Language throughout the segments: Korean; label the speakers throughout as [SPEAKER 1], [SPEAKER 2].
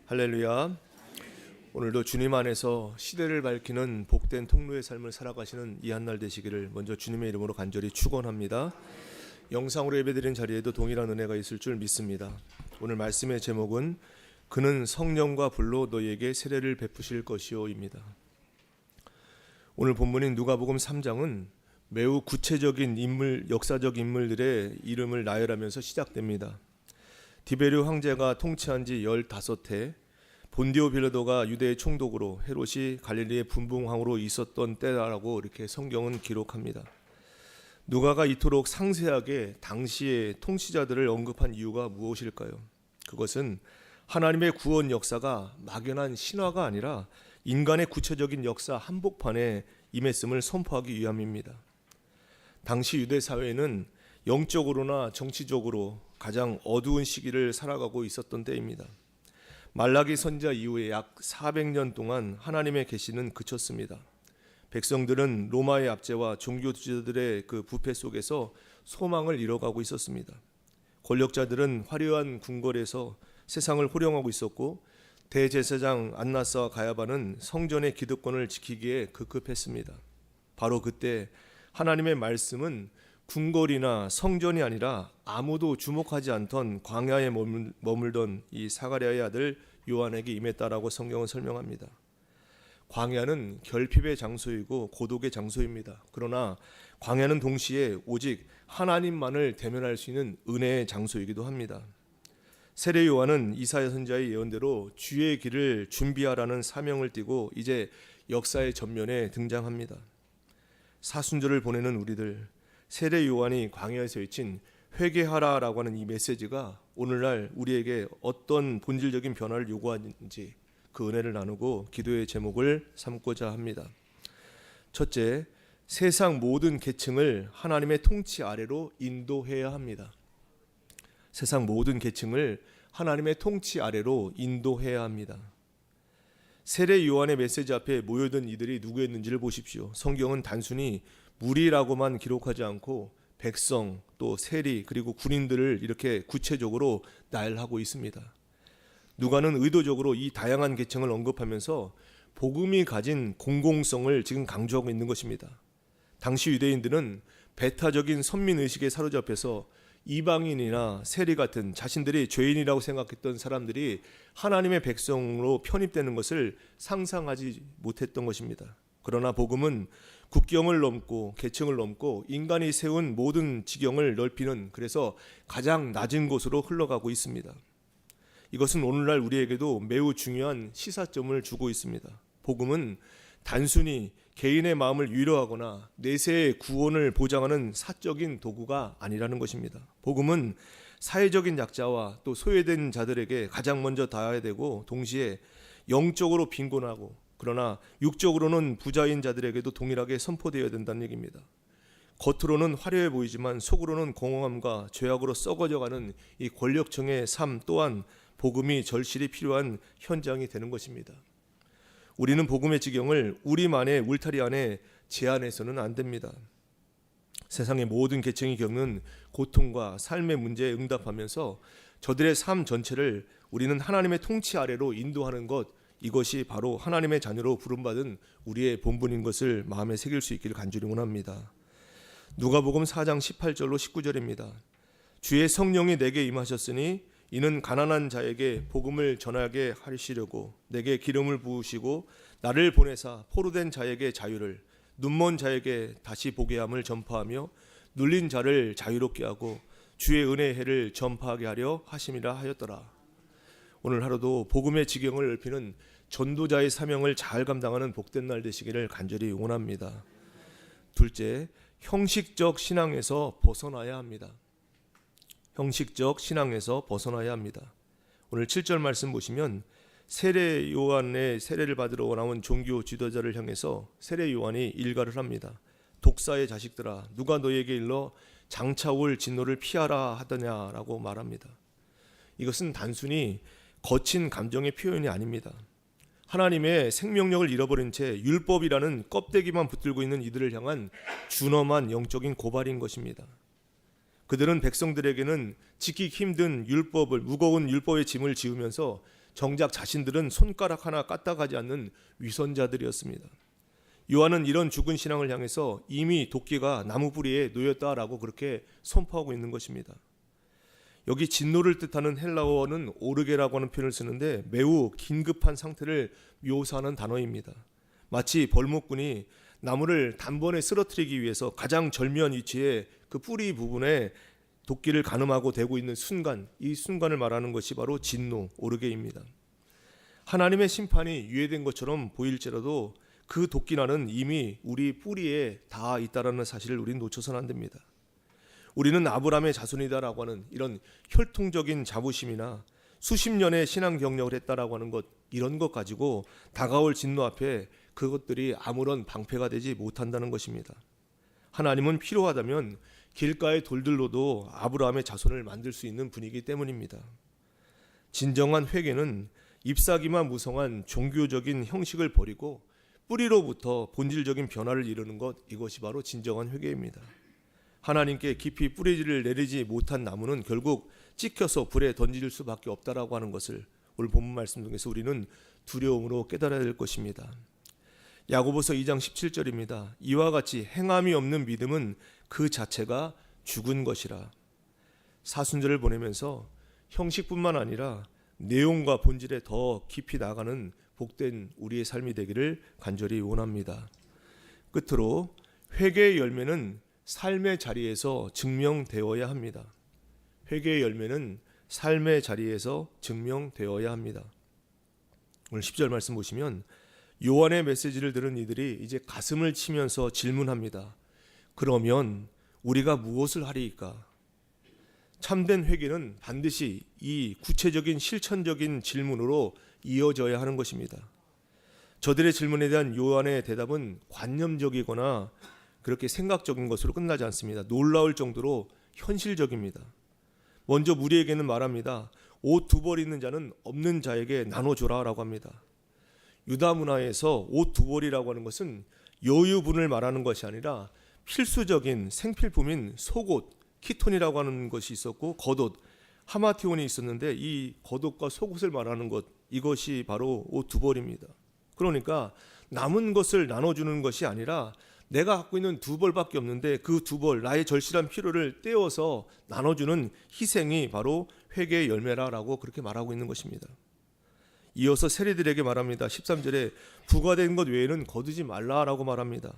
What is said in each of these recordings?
[SPEAKER 1] 할렐루야. 오늘도 주님 안에서 시대를 밝히는 복된 통로의 삶을 살아가시는 이 한날 되시기를 먼저 주님의 이름으로 간절히 축원합니다. 영상으로 예배드린 자리에도 동일한 은혜가 있을 줄 믿습니다. 오늘 말씀의 제목은 그는 성령과 불로 너희에게 세례를 베푸실 것이요입니다. 오늘 본문인 누가복음 3장은 매우 구체적인 인물, 역사적 인물들의 이름을 나열하면서 시작됩니다. 디베르 황제가 통치한 지 15해, 본디오 빌라도가 유대의 총독으로, 헤롯이 갈릴리의 분봉왕으로 있었던 때라고 이렇게 성경은 기록합니다. 누가가 이토록 상세하게 당시의 통치자들을 언급한 이유가 무엇일까요? 그것은 하나님의 구원 역사가 막연한 신화가 아니라 인간의 구체적인 역사 한복판에 임했음을 선포하기 위함입니다. 당시 유대 사회는 영적으로나 정치적으로 가장 어두운 시기를 살아가고 있었던 때입니다. 말라기 선지자 이후에 약 400년 동안 하나님의 계시는 그쳤습니다. 백성들은 로마의 압제와 종교 지도자들의 그 부패 속에서 소망을 잃어가고 있었습니다. 권력자들은 화려한 궁궐에서 세상을 호령하고 있었고, 대제사장 안나스와 가야바는 성전의 기득권을 지키기에 급급했습니다. 바로 그때 하나님의 말씀은 궁궐이나 성전이 아니라 아무도 주목하지 않던 광야에 머물던 이 사가랴의 아들 요한에게 임했다라고 성경은 설명합니다. 광야는 결핍의 장소이고 고독의 장소입니다. 그러나 광야는 동시에 오직 하나님만을 대면할 수 있는 은혜의 장소이기도 합니다. 세례 요한은 이사야 선지자의 예언대로 주의 길을 준비하라는 사명을 띠고 이제 역사의 전면에 등장합니다. 사순절을 보내는 우리들, 세례 요한이 광야에서 외친 회개하라라고 하는 이 메시지가 오늘날 우리에게 어떤 본질적인 변화를 요구하는지 그 은혜를 나누고 기도의 제목을 삼고자 합니다. 첫째, 세상 모든 계층을 하나님의 통치 아래로 인도해야 합니다. 세상 모든 계층을 하나님의 통치 아래로 인도해야 합니다. 세례 요한의 메시지 앞에 모여든 이들이 누구였는지를 보십시오. 성경은 단순히 무리라고만 기록하지 않고 백성, 또 세리, 그리고 군인들을 이렇게 구체적으로 나열하고 있습니다. 누가는 의도적으로 이 다양한 계층을 언급하면서 복음이 가진 공공성을 지금 강조하고 있는 것입니다. 당시 유대인들은 배타적인 선민의식에 사로잡혀서 이방인이나 세리 같은 자신들이 죄인이라고 생각했던 사람들이 하나님의 백성으로 편입되는 것을 상상하지 못했던 것입니다. 그러나 복음은 국경을 넘고 계층을 넘고 인간이 세운 모든 지경을 넓히는, 그래서 가장 낮은 곳으로 흘러가고 있습니다. 이것은 오늘날 우리에게도 매우 중요한 시사점을 주고 있습니다. 복음은 단순히 개인의 마음을 위로하거나 내세의 구원을 보장하는 사적인 도구가 아니라는 것입니다. 복음은 사회적인 약자와 또 소외된 자들에게 가장 먼저 닿아야 되고, 동시에 영적으로 빈곤하고 그러나 육적으로는 부자인 자들에게도 동일하게 선포되어야 된다는 얘기입니다. 겉으로는 화려해 보이지만 속으로는 공허함과 죄악으로 썩어져가는 이 권력층의 삶 또한 복음이 절실히 필요한 현장이 되는 것입니다. 우리는 복음의 지경을 우리만의 울타리 안에 제한해서는 안 됩니다. 세상의 모든 계층이 겪는 고통과 삶의 문제에 응답하면서 저들의 삶 전체를 우리는 하나님의 통치 아래로 인도하는 것, 이것이 바로 하나님의 자녀로 부름받은 우리의 본분인 것을 마음에 새길 수 있기를 간절히 원합니다. 누가복음 4장 18절로 19절입니다. 주의 성령이 내게 임하셨으니 이는 가난한 자에게 복음을 전하게 하시려고 내게 기름을 부으시고 나를 보내사 포로된 자에게 자유를, 눈먼 자에게 다시 보게 함을 전파하며 눌린 자를 자유롭게 하고 주의 은혜의 해를 전파하게 하려 하심이라 하였더라. 오늘 하루도 복음의 지경을 넓히는 전도자의 사명을 잘 감당하는 복된 날 되시기를 간절히 응원합니다. 둘째, 형식적 신앙에서 벗어나야 합니다. 형식적 신앙에서 벗어나야 합니다. 오늘 7절 말씀 보시면 세례 요한의 세례를 받으러 나온 종교 지도자를 향해서 세례 요한이 일갈을 합니다. 독사의 자식들아, 누가 너희에게 일러 장차 올 진노를 피하라 하더냐라고 말합니다. 이것은 단순히 거친 감정의 표현이 아닙니다. 하나님의 생명력을 잃어버린 채 율법이라는 껍데기만 붙들고 있는 이들을 향한 준엄한 영적인 고발인 것입니다. 그들은 백성들에게는 지키기 힘든 율법을, 무거운 율법의 짐을 지우면서 정작 자신들은 손가락 하나 까딱하지 않는 위선자들이었습니다. 요한은 이런 죽은 신앙을 향해서 이미 도끼가 나무 뿌리에 놓였다라고 그렇게 선포하고 있는 것입니다. 여기 진노를 뜻하는 헬라어는 오르게라고 하는 표현을 쓰는데 매우 긴급한 상태를 묘사하는 단어입니다. 마치 벌목꾼이 나무를 단번에 쓰러뜨리기 위해서 가장 절묘한 위치에 그 뿌리 부분에 도끼를 가늠하고 대고 있는 순간, 이 순간을 말하는 것이 바로 진노, 오르게입니다. 하나님의 심판이 유예된 것처럼 보일지라도 그 도끼날은 이미 우리 뿌리에 닿아 있다라는 사실을 우리는 놓쳐서는 안 됩니다. 우리는 아브라함의 자손이다라고 하는 이런 혈통적인 자부심이나 수십 년의 신앙 경력을 했다라고 하는 것, 이런 것 가지고 다가올 진노 앞에 그것들이 아무런 방패가 되지 못한다는 것입니다. 하나님은 필요하다면 길가의 돌들로도 아브라함의 자손을 만들 수 있는 분이기 때문입니다. 진정한 회개는 잎사귀만 무성한 종교적인 형식을 버리고 뿌리로부터 본질적인 변화를 이루는 것, 이것이 바로 진정한 회개입니다. 하나님께 깊이 뿌리를 내리지 못한 나무는 결국 찍혀서 불에 던질 수밖에 없다라고 하는 것을 오늘 본문 말씀 중에서 우리는 두려움으로 깨달아야 될 것입니다. 야고보서 2장 17절입니다. 이와 같이 행함이 없는 믿음은 그 자체가 죽은 것이라. 사순절을 보내면서 형식뿐만 아니라 내용과 본질에 더 깊이 나가는 복된 우리의 삶이 되기를 간절히 원합니다. 끝으로 회개의 열매는 삶의 자리에서 증명되어야 합니다. 회개의 열매는 삶의 자리에서 증명되어야 합니다. 오늘 10절 말씀 보시면 요한의 메시지를 들은 이들이 이제 가슴을 치면서 질문합니다. 그러면 우리가 무엇을 하리이까? 참된 회개는 반드시 이 구체적인 실천적인 질문으로 이어져야 하는 것입니다. 저들의 질문에 대한 요한의 대답은 관념적이거나 그렇게 생각적인 것으로 끝나지 않습니다. 놀라울 정도로 현실적입니다. 먼저 무리에게는 말합니다. 옷 두 벌 있는 자는 없는 자에게 나눠주라 라고 합니다. 유다 문화에서 옷 두 벌이라고 하는 것은 여유분을 말하는 것이 아니라 필수적인 생필품인 속옷, 키톤이라고 하는 것이 있었고 겉옷, 하마티온이 있었는데 이 겉옷과 속옷을 말하는 것, 이것이 바로 옷 두 벌입니다. 그러니까 남은 것을 나눠주는 것이 아니라 내가 갖고 있는 두 벌밖에 없는데 그 두 벌, 나의 절실한 필요를 떼어서 나눠주는 희생이 바로 회개의 열매라라고 그렇게 말하고 있는 것입니다. 이어서 세리들에게 말합니다. 13절에 부과된 것 외에는 거두지 말라라고 말합니다.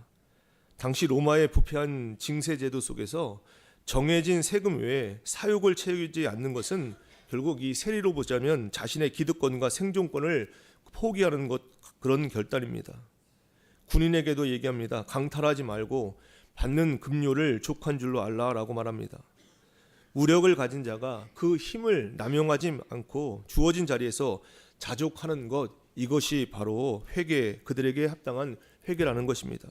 [SPEAKER 1] 당시 로마의 부패한 징세제도 속에서 정해진 세금 외에 사욕을 채우지 않는 것은 결국 이 세리로 보자면 자신의 기득권과 생존권을 포기하는 것, 그런 결단입니다. 군인에게도 얘기합니다. 강탈하지 말고 받는 급료를 족한 줄로 알라라고 말합니다. 무력을 가진 자가 그 힘을 남용하지 않고 주어진 자리에서 자족하는 것, 이것이 바로 회개, 그들에게 합당한 회개라는 것입니다.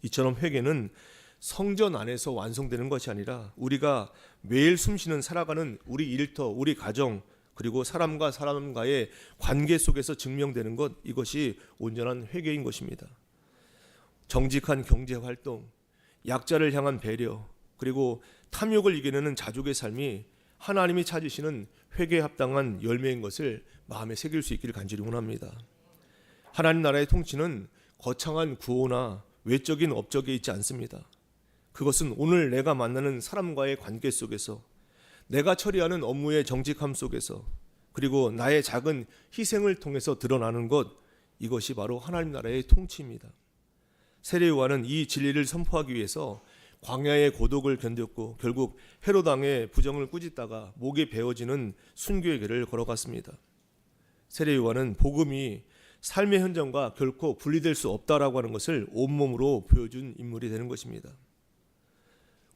[SPEAKER 1] 이처럼 회개는 성전 안에서 완성되는 것이 아니라 우리가 매일 숨쉬는 살아가는 우리 일터, 우리 가정, 그리고 사람과 사람과의 관계 속에서 증명되는 것, 이것이 온전한 회개인 것입니다. 정직한 경제활동, 약자를 향한 배려, 그리고 탐욕을 이겨내는 자족의 삶이 하나님이 찾으시는 회개에 합당한 열매인 것을 마음에 새길 수 있기를 간절히 원합니다. 하나님 나라의 통치는 거창한 구호나 외적인 업적에 있지 않습니다. 그것은 오늘 내가 만나는 사람과의 관계 속에서, 내가 처리하는 업무의 정직함 속에서, 그리고 나의 작은 희생을 통해서 드러나는 것, 이것이 바로 하나님 나라의 통치입니다. 세례 요한은 이 진리를 선포하기 위해서 광야의 고독을 견뎠고 결국 헤로당의 부정을 꾸짖다가 목에 베어지는 순교의 길을 걸어갔습니다. 세례 요한은 복음이 삶의 현장과 결코 분리될 수 없다라고 하는 것을 온몸으로 보여준 인물이 되는 것입니다.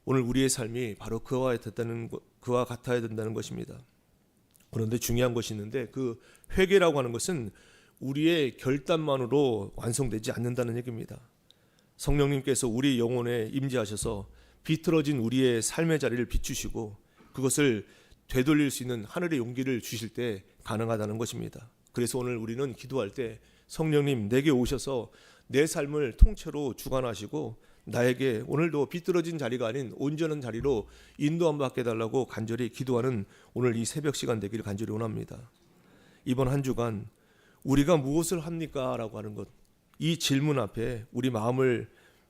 [SPEAKER 1] 오늘 우리의 삶이 바로 그와 같아야 된다는 것입니다. 그런데 중요한 것이 있는데 그 회개라고 하는 것은 우리의 결단만으로 완성되지 않는다는 얘기입니다. 성령님께서 우리 영혼에 임재하셔서 비틀어진 우리의 삶의 자리를 비추시고 그것을 되돌릴 수 있는 하늘의 용기를 주실 때 가능하다는 것입니다. 그래서 오늘 우리는 기도할 때 성령님 내게 오셔서 내 삶을 통째로 주관하시고 나에게 오늘도 비뚤어진 자리가 아닌 온전한 자리로 인도함 받게 해달라고 간절히 기도하는 오늘 이 새벽 시간 되기를 간절히 원합니다. 이번 한 주간 우리가 무엇을 합니까? 라고 하는 것, 이 질문 앞에 우리 마음을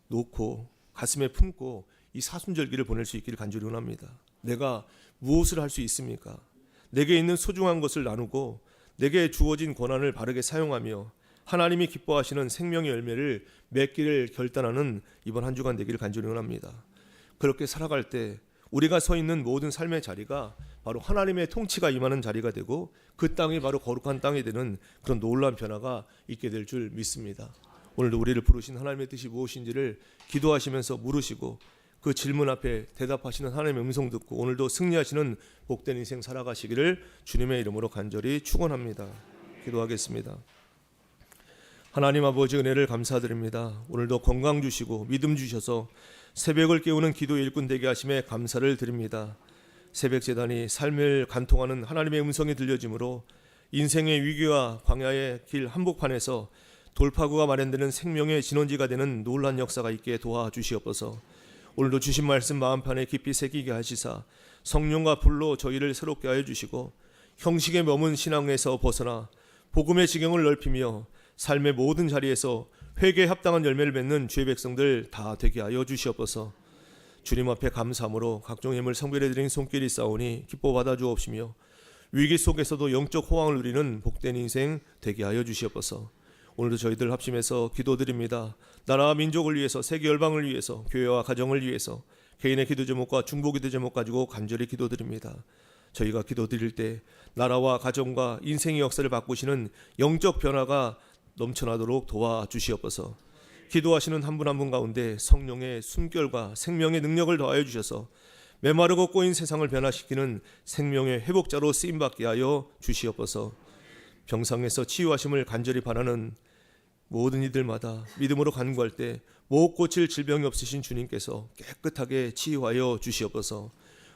[SPEAKER 1] 놓고 가슴에 품고 이 사순절기를 보낼 수 있기를 간절히 원합니다. 내가 무엇을 할 수 있습니까? 내게 있는 소중한 것을 나누고 내게 주어진 권한을 바르게 사용하며 하나님이 기뻐하시는 생명의 열매를 맺기를 결단하는 이번 한 주간 되기를 간절히 원합니다. 그렇게 살아갈 때 우리가 서 있는 모든 삶의 자리가 바로 하나님의 통치가 임하는 자리가 되고 그 땅이 바로 거룩한 땅이 되는 그런 놀라운 변화가 있게 될 줄 믿습니다. 오늘도 우리를 부르신 하나님의 뜻이 무엇인지를 기도하시면서 물으시고 그 질문 앞에 대답하시는 하나님의 음성 듣고 오늘도 승리하시는 복된 인생 살아가시기를 주님의 이름으로 간절히 축원합니다. 기도하겠습니다. 하나님 아버지 은혜를 감사드립니다. 오늘도 건강 주시고 믿음 주셔서 새벽을 깨우는 기도 일꾼 되게 하심에 감사를 드립니다. 새벽 제단이 삶을 간통하는 하나님의 음성이 들려지므로 인생의 위기와 광야의 길 한복판에서 돌파구가 마련되는 생명의 진원지가 되는 놀란 역사가 있게 도와주시옵소서. 오늘도 주신 말씀 마음판에 깊이 새기게 하시사 성령과 불로 저희를 새롭게 하여 주시고 형식에 머문 신앙에서 벗어나 복음의 지경을 넓히며 삶의 모든 자리에서 회개에 합당한 열매를 맺는 주의 백성들 다 되게 하여 주시옵소서. 주님 앞에 감사함으로 각종 예물 성별해 드린 손길이 싸우니 기뻐 받아 주옵시며 위기 속에서도 영적 호황을 누리는 복된 인생 되게 하여 주시옵소서. 오늘도 저희들 합심해서 기도드립니다. 나라와 민족을 위해서, 세계 열방을 위해서, 교회와 가정을 위해서 개인의 기도 제목과 중보 기도 제목 가지고 간절히 기도드립니다. 저희가 기도드릴 때 나라와 가정과 인생의 역사를 바꾸시는 영적 변화가 넘쳐나도록 도와주시옵소서. 기도하시는 한 분 한 분 가운데 성령의 숨결과 생명의 능력을 더하여 주셔서 메마르고 꼬인 세상을 변화시키는 생명의 회복자로 쓰임받게 하여 주시옵소서. 병상에서 치유하심을 간절히 바라는 모든 이들마다 믿음으로 간구할 때 못 고칠 질병이 없으신 주님께서 깨끗하게 치유하여 주시옵소서.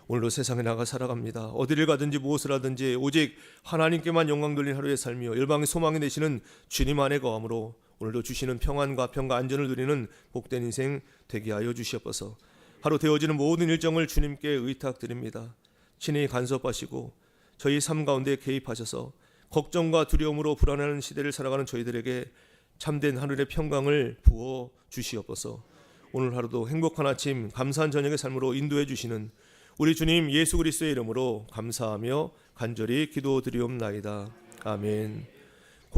[SPEAKER 1] 오늘도 세상에 나가 살아갑니다. 어디를 가든지 무엇을 하든지 오직 하나님께만 영광 돌린 하루의 삶이요 열방의 소망이 되시는 주님 안에 거함으로 오늘도 주시는 평안과 평과 안전을 누리는 복된 인생 되게 하여 주시옵소서. 하루 되어지는 모든 일정을 주님께 의탁드립니다. 친히 간섭하시고 저희 삶 가운데 개입하셔서 걱정과 두려움으로 불안해하는 시대를 살아가는 저희들에게 참된 하늘의 평강을 부어 주시옵소서. 오늘 하루도 행복한 아침 감사한 저녁의 삶으로 인도해 주시는 우리 주님 예수 그리스도의 이름으로 감사하며 간절히 기도드리옵나이다. 아멘.